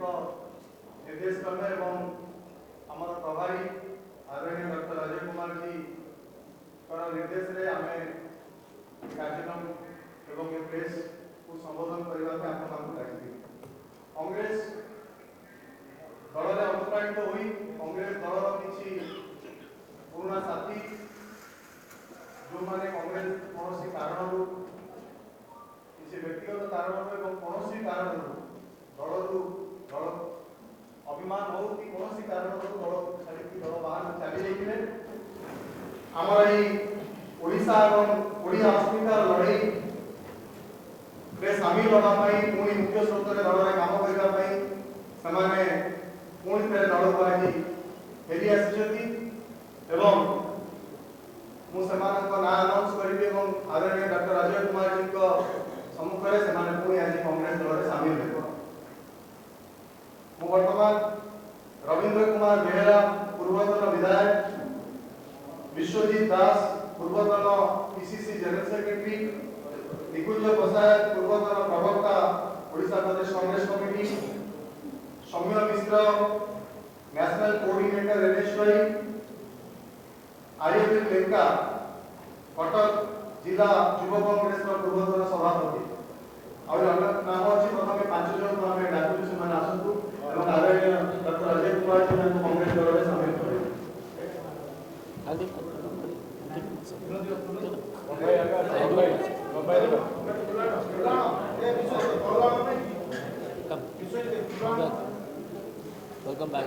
निर्देश क्रमे एवं आम प्रभारी आदरणीय डॉक्टर अजय कुमार जी निर्देश रे आमे कार्यक्रम एवं प्रेस को संबोधन करने कांग्रेस दल में अनुप्राणित हुई कांग्रेस दल किसी पुराना साथी जो मैंने कांग्रेस कौन कारण किसी व्यक्तिगत कारण एवं कौन कारण दल दल अभिमान हो कि कौन कारण दल छाड़ी दल बाहर चली जाइए आमर ओडिशा और ओडिया अस्मितार लड़ाई सामिल होगापी पुणी मुख्य स्रोत दल में काम करने से पुणी थे दल को आज फेरी आसी मुझे ना अनाउंस करी आदरणीय डॉक्टर अजय कुमार जी सम्मुखें से पुणी आज कांग्रेस दल में सामिल हो बर्तमान रवींद्र कुमार बेहेरा पूर्वतन विधायक विश्वजीत दास पूर्वतन PCC general secretary Nikunj Prasad पूर्वतन प्रवक्ता ओडिशा प्रदेश Congress committee Soumya Mishra national coordinator NSY Aryavir Lenka Cuttack जिला युव कांग्रेस पूर्वतन सभापति और नाम अच्छी प्रथम 5 जन को हमें डाकुछु से आसतु आदरणीय डॉक्टर अजय कुमार जी कांग्रेस दल में सामिल करें Welcome back.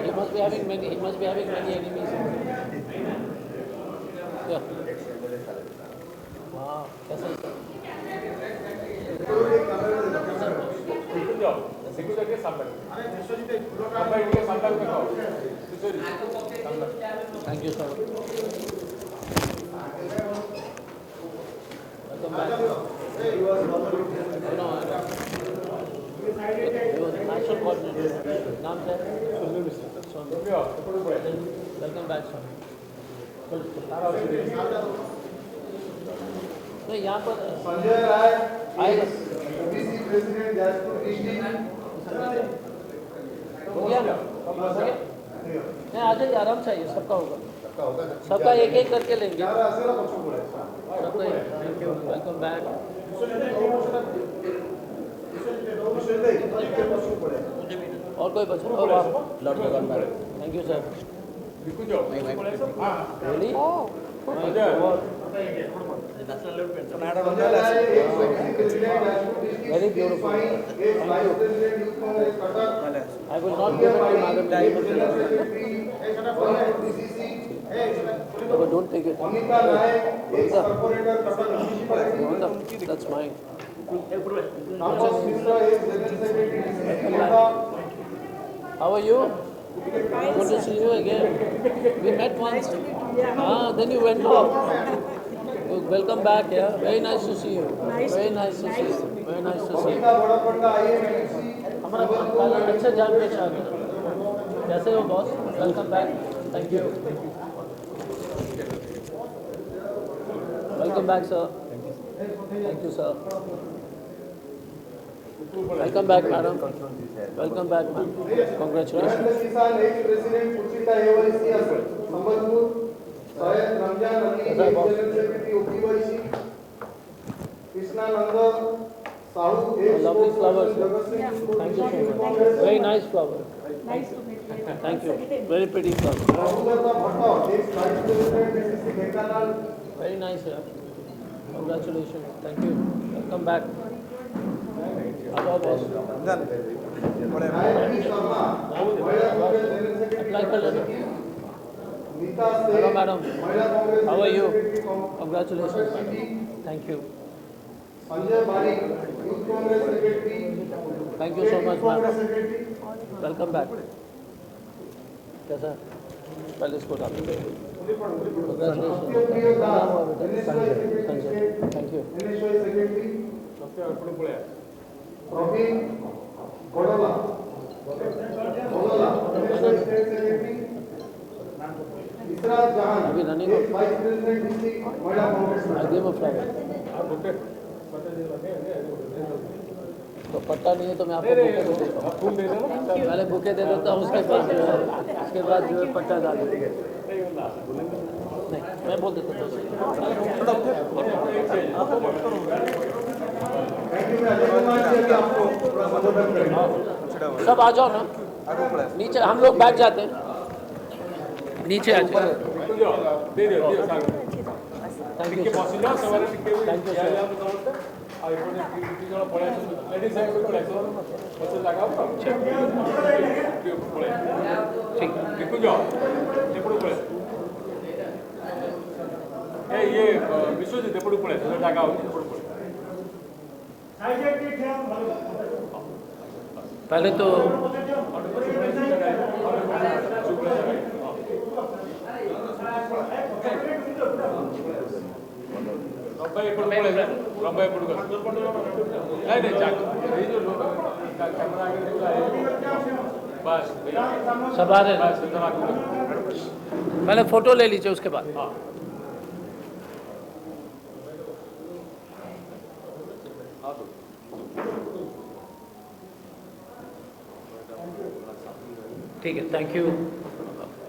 He must be having many. He must be having many enemies. Yeah. Wow. That's Thank you, sir. Welcome back. He was national coordinator. Naam sir? Welcome back, sir. No, यहाँ पर संजय राय आएगा OBC president Jajpur district हो गया नहीं आ जाइए आराम से आइए सबका होगा सबका एक एक करके लेंगे सबका वेलकम बैक और कोई बच्चा thank you sir really very beautiful I will not give it to Madam but don't take it that's mine how are you? Good to see you again. We met once. Then you went off. Welcome back. Yeah, very nice to see you. Very nice to see you. Very nice to see you. हमारा अच्छा जान पहचान है. कैसे हो boss? Welcome back. Thank you. Welcome back, sir. Thank you, sir. Welcome back, madam. Welcome back, ma'am. Congratulations. Lovely flowers. Thank you so much. Very nice flower. Thank you. Very pretty flower. Very nice, sir. Congratulations. Thank you. Welcome back. Hello, boss. Apply for letter. Hello, madam. How are you? Congratulations, madam. Thank you. Thank you so much, madam. Welcome back. कैसा? पहले इसको डाल दो. Congratulations. Sanjay. Thank you. Praveen Godola. Isra Jahan. Abhi running. Vice President District Mahila Congress. I gave a flower. Okay. तो पट्टा नहीं है तो मैं आपको बुके दे देता हूँ, पहले बुके दे देता हूँ, उसके बाद जो है पट्टा डाल देंगे। नहीं, मैं बोल देता हूँ। सब आ जाओ ना, नीचे हम लोग बैठ जाते हैं, नीचे आ जाओ। थैंक यू ये विश्वजीत एपड़ू पड़े जागा पहले तो सब आ रहे हैं, पहले फोटो ले लीजिए उसके बाद। ठीक है, थैंक यू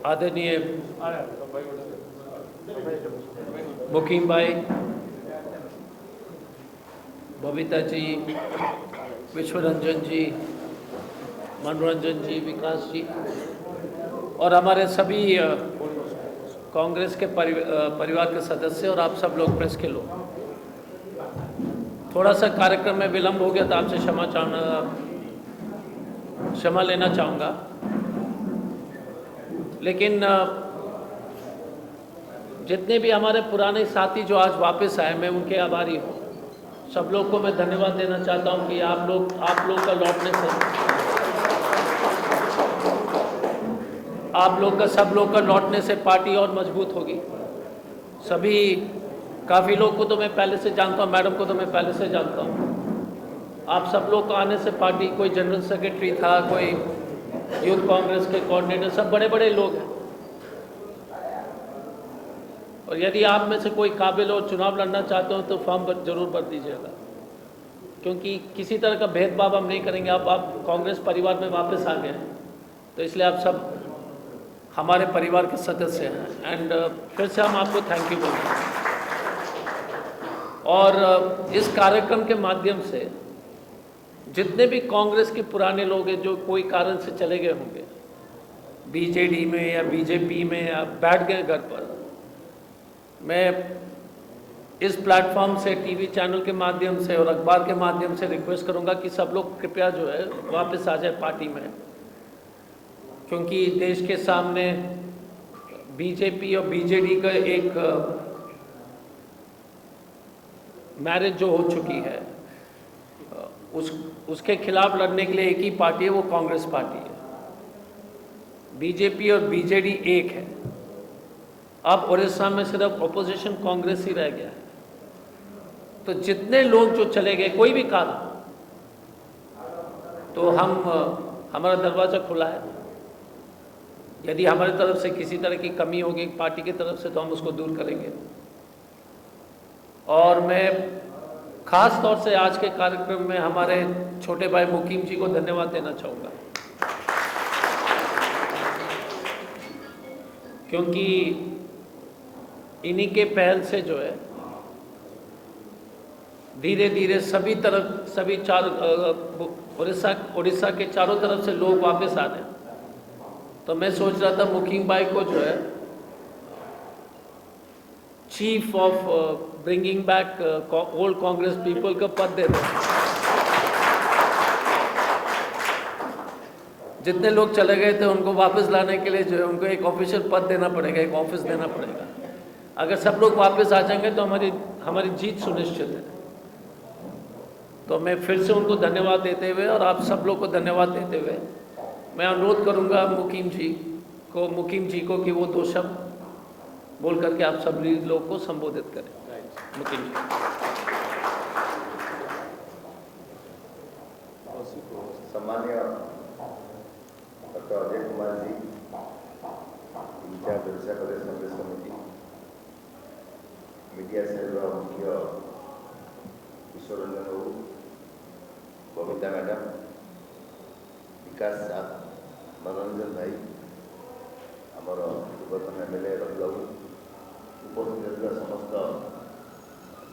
आदरणीय मुकीम भाई, बबीता जी, विश्वरंजन जी, मनोरंजन जी, विकास जी और हमारे सभी कांग्रेस के परिवार के सदस्य और आप सब लोग प्रेस के लोग। थोड़ा सा कार्यक्रम में विलंब हो गया तो आपसे क्षमा लेना चाहूँगा, लेकिन जितने भी हमारे पुराने साथी जो आज वापस आए, मैं उनके आभारी हूँ। सब लोग को मैं धन्यवाद देना चाहता हूँ कि आप लोग का लौटने से, आप लोग का, सब लोग का लौटने से पार्टी और मजबूत होगी। सभी काफ़ी लोग को तो मैं पहले से जानता हूँ, मैडम को तो मैं पहले से जानता हूँ। आप सब लोग को आने से पार्टी, कोई जनरल सेक्रेटरी था, कोई यूथ कांग्रेस के कोऑर्डिनेटर, सब बड़े बड़े लोग हैं। और यदि आप में से कोई काबिल और चुनाव लड़ना चाहते हो तो फॉर्म जरूर भर दीजिएगा, क्योंकि किसी तरह का भेदभाव हम नहीं करेंगे। आप कांग्रेस परिवार में वापस आ गए हैं, तो इसलिए आप सब हमारे परिवार के सदस्य हैं। एंड फिर से हम आपको थैंक यू बोलते हैं। और इस कार्यक्रम के माध्यम से जितने भी कांग्रेस के पुराने लोग हैं जो कोई कारण से चले गए होंगे, बीजेडी में या बीजेपी में, या बैठ गए घर पर, मैं इस प्लेटफॉर्म से, टीवी चैनल के माध्यम से और अखबार के माध्यम से रिक्वेस्ट करूंगा कि सब लोग कृपया जो है वापस आ जाए पार्टी में, क्योंकि देश के सामने बीजेपी और बीजेडी का एक मैरिज जो हो चुकी है, उसके खिलाफ लड़ने के लिए एक ही पार्टी है, वो कांग्रेस पार्टी है। बीजेपी और बीजेडी एक है। अब उड़ीसा में सिर्फ अपोजिशन कांग्रेस ही रह गया है। तो जितने लोग जो चले गए, कोई भी कारण, तो हमारा दरवाज़ा खुला है। यदि हमारी तरफ से किसी तरह की कमी होगी पार्टी की तरफ से, तो हम उसको दूर करेंगे। और मैं खास तौर से आज के कार्यक्रम में हमारे छोटे भाई मुकीम जी को धन्यवाद देना चाहूँगा, क्योंकि इन्हीं के पहल से जो है धीरे धीरे सभी चार उड़ीसा के चारों तरफ से लोग वापस आ रहे हैं। तो मैं सोच रहा था मुकीम भाई को जो है chief of bringing back old Congress people का पद दे दें। जितने लोग चले गए थे उनको वापस लाने के लिए जो है उनको एक ऑफिशियल पद देना पड़ेगा, एक ऑफिस देना पड़ेगा। अगर सब लोग वापस आ जाएंगे तो हमारी जीत सुनिश्चित है। तो मैं फिर से उनको धन्यवाद देते हुए और आप सब लोग को धन्यवाद देते हुए मैं अनुरोध करूंगा मुकीम जी को कि वो 2 शब्द बोल करके आप सभी लोग को संबोधित करें। मुकीम जी। सम्मान्य डॉक्टर अजय कुमार जी, इंचार्ज उड़ीसा प्रदेश कांग्रेस कमिटी, मीडिया सेल मुख्य विश्वरंजन बाबू, बबीता मैडम, विकास साह, मनोरंजन भाई, आमर पूर्वतन एमएलए रवि बाबू, उपस्थित समस्त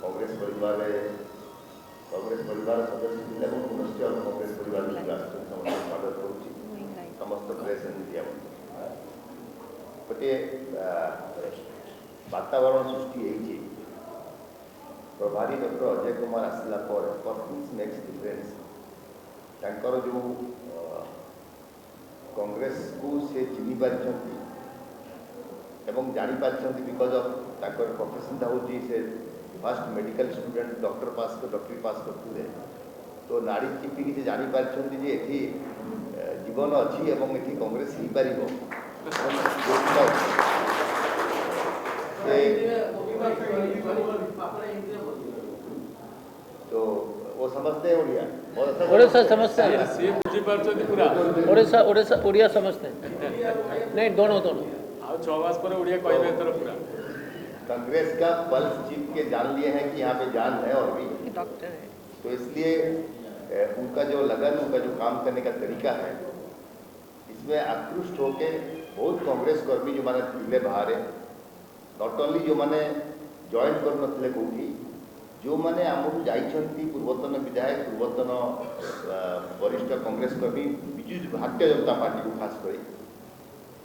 कांग्रेस परिवार सदस्य पुनश्च कांग्रेस परिवार समस्त स्वागत करुच्ची समस्त प्रेस एंड मीडिया गोटे वातावरण सृष्टि होती प्रभारी डॉक्टर अजय कुमार आसला मेक्स डिफरेंस तांकर जो कांग्रेस को से चिन्ह पारि एवं जापार बिकज ऑफ ताकर प्रोफेशन होची से फर्स्ट मेडिकल स्टूडेंट डॉक्टरी पास करते तो नाड़ी चिपी किसी जापार ये जीवन अच्छी एवं ये कांग्रेस हो पार तो वो समझते हैं ओडिशा समझते हैं सी बुझी पारछथि पूरा ओडिया समझते हैं नहीं दोनों आ 6 मास पर ओडिया कहबे एतर पूरा कांग्रेस का पल्स जीत के जान लिए हैं कि यहाँ पे जान है और भी डॉक्टर है तो इसलिए उनका जो लगन उनका जो काम करने का तरीका है इसमें आकृष्ट होके बहुत कांग्रेस कर्मी जो मैंने दिले बाहर नॉट ओनली जो मैंने जॉइन कर नथिले कोठी जो मैंने आमକୁ ଯାଇଛନ୍ତି पूर्वतन विधायक पूर्वतन वरिष्ठ कांग्रेस कर्मी बिजू भारतीय जनता पार्टी को खास कर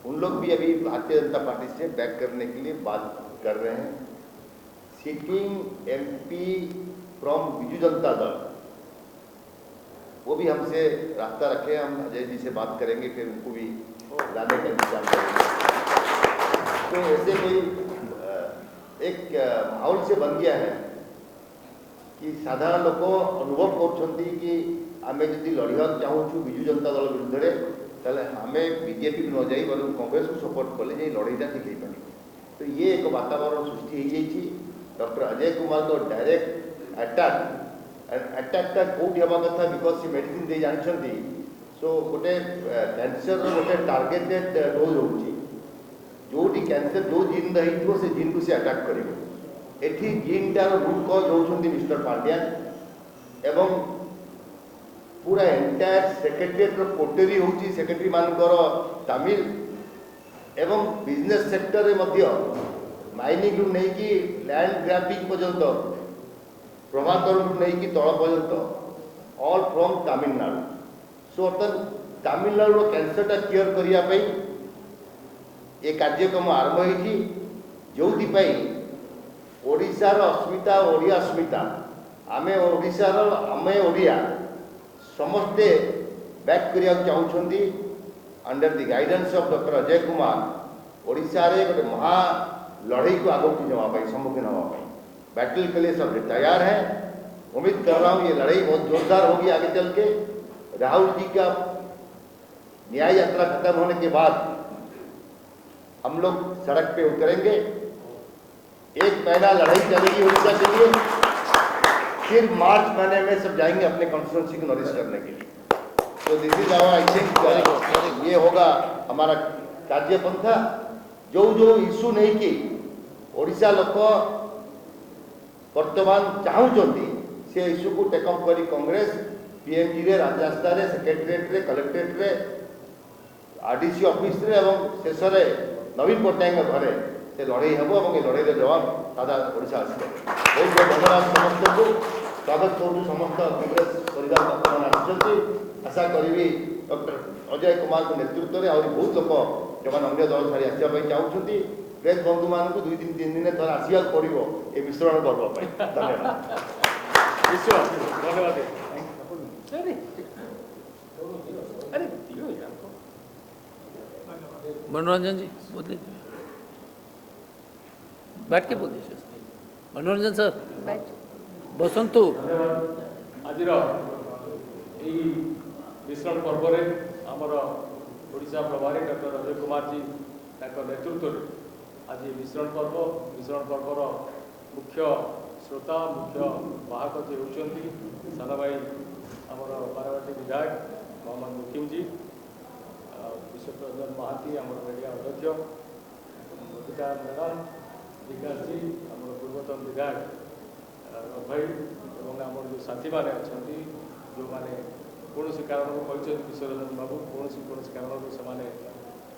उन लोग भी अभी भारतीय जनता पार्टी से बैक करने के लिए बात कर रहे हैं sitting MP from Biju Janata Dal वो भी हमसे रास्ता रखे हम अजय जी से बात करेंगे फिर उनको भी लाने का इंतजाम करेंगे तो ऐसे कोई एक माहौल से बन गया है कि साधारण लोग अनुभव कर कि आम जदि लड़िया चाहूँ बिजू जनता दल विरुद्ध ताले आम बीजेपी न जाई कांग्रेस को सपोर्ट कले जाए लड़ईटा ठीक हो पारे तो ये एक वातावरण सृष्टि हो जाइए डॉक्टर अजय कुमार को डायरेक्ट अटैकटा कौटी हवा कथा बिकज सी मेडिसिन दे जानते सो गोटे कैंसर गोटे टार्गेटेड डोज हो जोटी कैंसर जो जीन रही से जीन को सी अटैक कर एठी जीनटार रूट कज होती मिस्टर पांड्यान एवं पूरा एंटायर सेक्रेटेरिएट कोटेरी होची सेक्रेटरी मानकर तमिल एवं बिजनेस सेक्टर रे मध्य माइनिंग रु नहीं कि लैंड ग्रैबिंग पर्यंत प्रभाकर रु नहीं कि तल पर्यंत ऑल फ्रॉम तमिलनाडु सो अर्थात तमिलनाडु कैंसरटा क्लियर करने ये कार्यक्रम आरंभ होती जो ओडिशार अस्मिता ओडिया अस्मिता आमे ओडिशार आमे ओडिया समस्ते बैक करने चाहते under the guidance of doctor Ajay Kumar Odisha रे गोटे महा लड़ाई को आगे जावाई सम्मुखीन होगा बैटल के लिए सब तैयार हैं उम्मीद कर रहा हूँ ये लड़ाई बहुत जोरदार होगी आगे चल के राहुल जी का न्याय यात्रा खत्म होने के बाद हम लोग सड़क पे उतरेंगे एक महीना लड़ाई चलेगी उड़ीसा के लिए फिर मार्च महीने में सब जाएंगे अपने कॉन्स्टिट्यूंसी को नॉरिश करने के लिए तो this is our I think ये होगा हमारा कार्यपंथा जो इश्यू नहीं कि ओडिशा लोक वर्तमान चाहूँगी से इश्यू को टेकअप करी कांग्रेस पीएमजी रे राजस्था रे सेक्रेटेरिएट रे कलेक्टेरेट रे आरडीसी ऑफिस रे एवं शेष रे नवीन पट्टनायक घरे से लड़ाई हम और ये लड़ाई जवाब सादा ओडिशा आस बहुत बहुत धन्यवाद समस्त को स्वागत करूँ समस्त कांग्रेस परिवार आसुँच आशा करी डॉक्टर अजय कुमार को नेतृत्व में आहरी बहुत लोग जो अन्य दल छाड़ी आसवाई चाहते प्रेस बंधु मान को 2-3 दिन थोड़ा आसवा पड़ो ये मिश्रण पर्व धन्यवाद धन्यवाद मनोरंजन जी बोल लीजिए बैठ के बोल दीजिए मनोरंजन सर बसंतु आज मिश्रण पर्व आमर ओडिशा प्रभारी डॉक्टर अजय कुमार जी नेतृत्व आज मिश्रण पर्वर मुख्य श्रोता मुख्य वाहक जी होती सादा भाई आमर बाराबाटी विधायक मोहम्मद मुकिम जी विश्वरंजन महांती आम मीडिया अध्यक्ष बबीता मैडम विकास जी आम पूर्वतन विधायक भाई और आम जो साथी मैंने अच्छा जो मैंने कौन कारण कहते विश्वरंजन बाबू कौन कारण से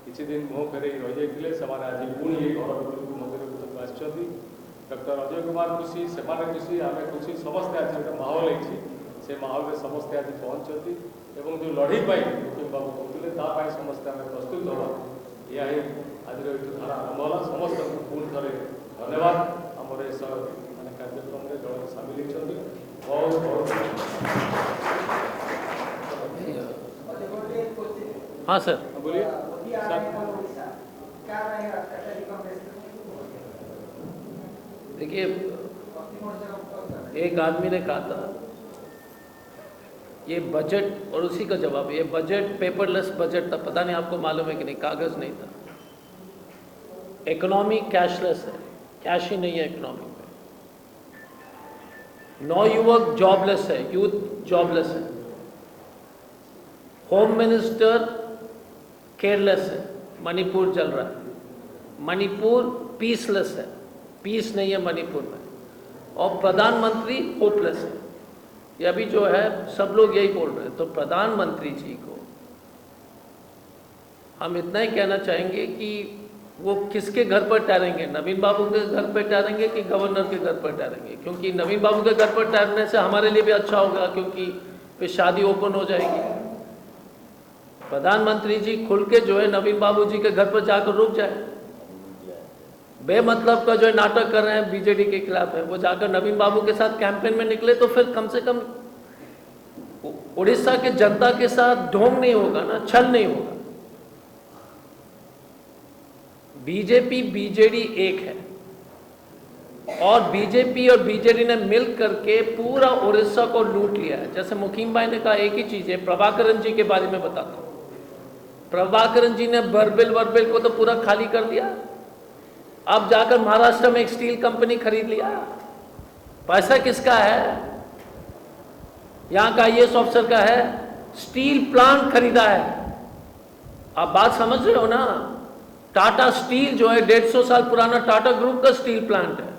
किसी दिन मुह फेर रही जाते आज पुणी घर भितर मंदिर भितर आसछन्ति डॉक्टर अजय कुमार खुशी से खुशी आम खुशी समस्ते आज गोटे माहौल है से माहौल में समस्ते आज पहुँचती और जो लड़ई मुख्यम बाबू कहते समस्ते आम प्रस्तुत हाँ यह आज धारा आरंभ है समस्त पुणी थे धन्यवाद आमर मानने कार्यक्रम में दल सामिल होती बहुत बहुत हाँ सर बोलिए देखिए, एक आदमी ने कहा था ये बजट, और उसी का जवाब, ये बजट पेपरलेस बजट था। पता नहीं आपको मालूम है कि नहीं, कागज नहीं था। इकोनॉमी कैशलेस है, कैश ही नहीं है इकोनॉमी में। नौयुवक जॉबलेस है, यूथ जॉबलेस है। होम मिनिस्टर केयरलेस है, मणिपुर जल रहा है। मणिपुर पीसलेस है, पीस नहीं है मणिपुर में। और प्रधानमंत्री होपलेस है। ये अभी जो है सब लोग यही बोल रहे हैं। तो प्रधानमंत्री जी को हम इतना ही कहना चाहेंगे कि वो किसके घर पर ठहरेंगे, नवीन बाबू के घर पर ठहरेंगे कि गवर्नर के घर पर ठहरेंगे? क्योंकि नवीन बाबू के घर पर ठहरने से हमारे लिए भी अच्छा होगा, क्योंकि फिर शादी ओपन हो जाएगी। प्रधानमंत्री जी खुल के जो है नवीन बाबू जी के घर पर जाकर रुक जाए। बेमतलब का जो है नाटक कर रहे हैं बीजेडी के खिलाफ है, वो जाकर नवीन बाबू के साथ कैंपेन में निकले तो फिर कम से कम उड़ीसा के जनता के साथ ढोंग नहीं होगा ना, छल नहीं होगा। बीजेपी बीजेडी एक है और बीजेपी और बीजेडी ने मिल करके पूरा उड़ीसा को लूट लिया है। जैसे मुखीम भाई ने कहा, एक ही चीज है, प्रभाकरन जी के बारे में बताता हूं। प्रभाकरन जी ने बरबिल को तो पूरा खाली कर दिया। अब जाकर महाराष्ट्र में एक स्टील कंपनी खरीद लिया। पैसा किसका है? यहां का आईएएस ऑफिसर का है। स्टील प्लांट खरीदा है। आप बात समझ रहे हो ना? टाटा स्टील जो है 150 साल पुराना टाटा ग्रुप का स्टील प्लांट है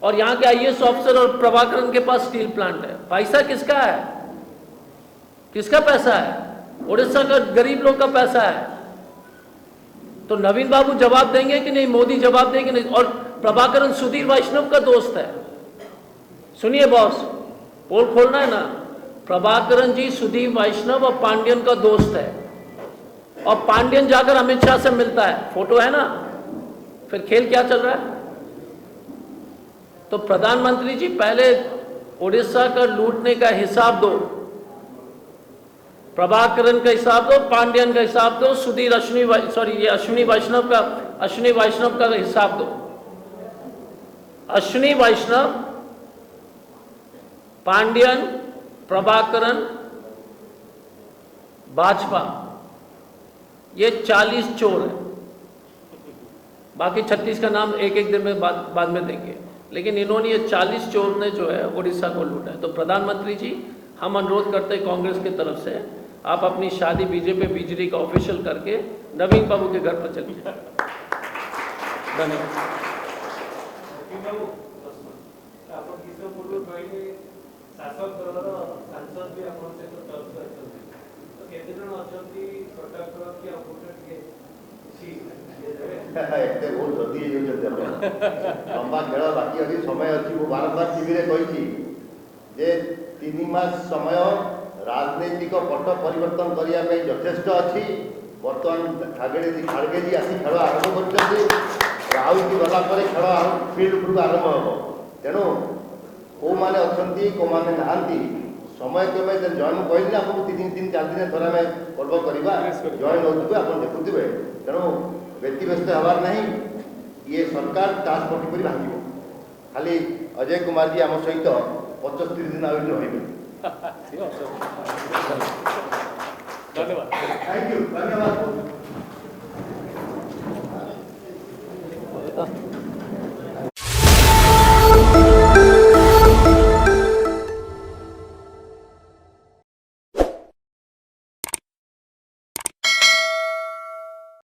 और यहां के आईएएस ऑफिसर और प्रभाकरन के पास स्टील प्लांट है। पैसा किसका है? किसका पैसा है? उड़ीसा का गरीब लोग का पैसा है। तो नवीन बाबू जवाब देंगे कि नहीं, मोदी जवाब देंगे नहीं? और प्रभाकरन सुधीर वैष्णव का दोस्त है। सुनिए बॉस, पोल खोलना है ना। प्रभाकरन जी सुधीर वैष्णव और पांड्यन का दोस्त है और पांड्यन जाकर अमित शाह से मिलता है। फोटो है ना? फिर खेल क्या चल रहा है? तो प्रधानमंत्री जी पहले उड़ीसा का लूटने का हिसाब दो। प्रभाकरन का हिसाब दो, पांड्यन का हिसाब दो, सुधीर अश्विनी वैष्णव का हिसाब दो। अश्विनी वैष्णव, पांड्यन, प्रभाकरन, भाजपा, ये 40 चोर है। बाकी 36 का नाम एक एक दिन में बाद में देंगे, लेकिन इन्होंने ये 40 चोर ने जो है उड़ीसा को लूटा है। तो प्रधानमंत्री जी, हम अनुरोध करते हैं कांग्रेस की तरफ से, आप अपनी शादी बीजेपी बीजेडी का ऑफिशियल करके नवीन बाबू के घर पर चलिए। धन्यवाद। एते बहुत जल्दी लंबा खेल बाकी अच्छी समय अच्छी। वो बारंबार टीवी कही जे 3 मास समय राजनैतिक पट परिवर्तन करने यथेष्ट अच्छी। बर्तमान खाड़गे जी आसी खेल आरंभ कर राउती गला खेल फिल्ड उपरକୁ आरंभ हम। तेणु कौ मैंने अच्छा कौ मैंने नहांती समय क्रमे जॉइन कहली आपको 3-4 दिन थोड़ा आम पर्व करवा जॉइन होते आप देखुवे। तेणु व्यक्तिव्यस्त हबार नहीं। ये सरकार टास्क फोर्टी पर भांग। खाली अजय कुमार जी आम सहित 75 दिन आगे रही। धन्यवाद। थैंक यू, धन्यवाद।